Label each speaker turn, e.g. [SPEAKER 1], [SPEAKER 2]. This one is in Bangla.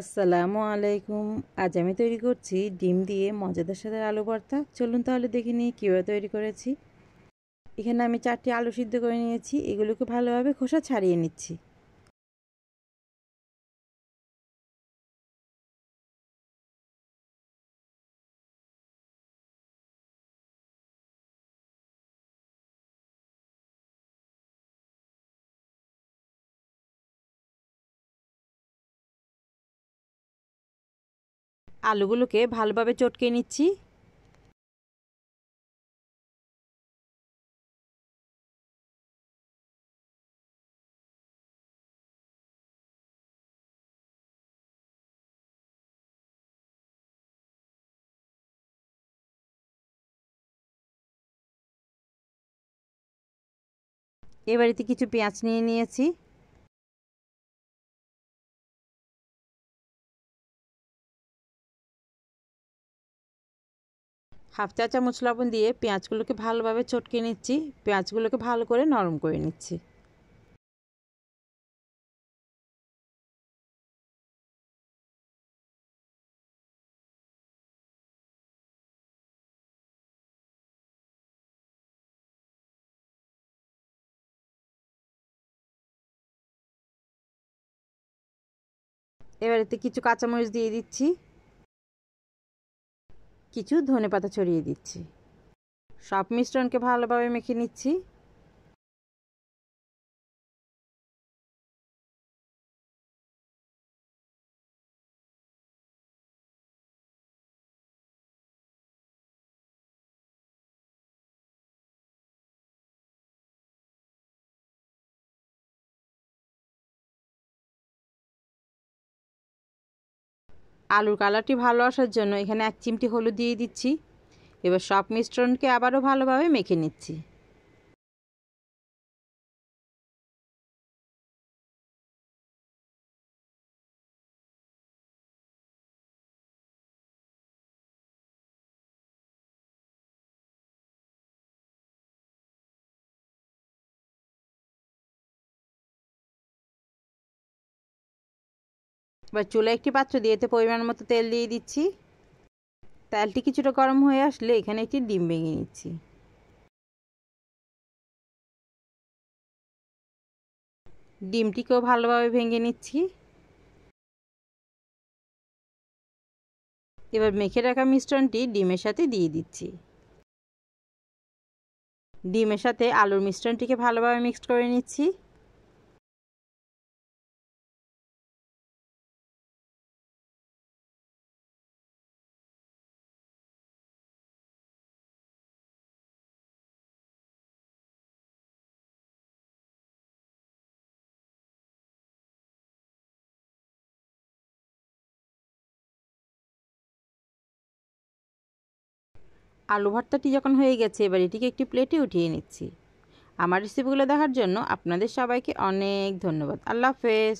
[SPEAKER 1] আসসালামু আলাইকুম। আজ আমি তৈরি করছি ডিম দিয়ে মজাদার স্বাদের আলু ভর্তা। চলুন তাহলে দেখে নিই কীভাবে তৈরি করেছি। এখানে আমি 4টি আলু সিদ্ধ করে নিয়েছি, এগুলোকে ভালোভাবে খোসা ছাড়িয়ে নিচ্ছি। আলুগুলোকে ভালোভাবে চটকে নিচ্ছি। এবারেতে কিছু পেঁয়াজ নিয়ে নিয়েছি। হাফ চা চামচ লবণ দিয়ে পেঁয়াজগুলোকে ভালোভাবে চটকে নিচ্ছি। পেঁয়াজগুলোকে ভালো করে নরম করে নিচ্ছি। এবারেতে কিছু কাঁচামরিচ দিয়ে দিচ্ছি, কিছু ধনেপাতা ছড়িয়ে দিচ্ছি। সব মিশ্রণকে ভালোভাবে মেখে নিচ্ছি। আলুর কালারটি ভালো আসার জন্য এখানে 1 চিমটি হলুদ দিয়ে দিচ্ছি। এবার সব মিশ্রণকে আবারও ভালোভাবে মেখে নিচ্ছি। এবার চুলায় একটি পাত্র দিয়ে এতে পরিমাণ মতো তেল দিয়ে দিচ্ছি। তেলটি কিছুটা গরম হয়ে আসলে এখানে একটি ডিম ভেঙে নিচ্ছি। ডিমটিকেও ভালোভাবে ভেঙে নিচ্ছি। এবার মেখে রাখা মিশ্রণটি ডিমের সাথে দিয়ে দিচ্ছি। ডিমের সাথে আলুর মিশ্রণটিকে ভালোভাবে মিক্সড করে নিচ্ছি। আলু ভর্তাটি যখন হয়ে গেছে, এবার এটিকে একটি প্লেটে উঠিয়ে নিচ্ছি। আমার রেসিপিগুলো দেখার জন্য আপনাদের সবাইকে অনেক ধন্যবাদ। আল্লাহ হাফেজ।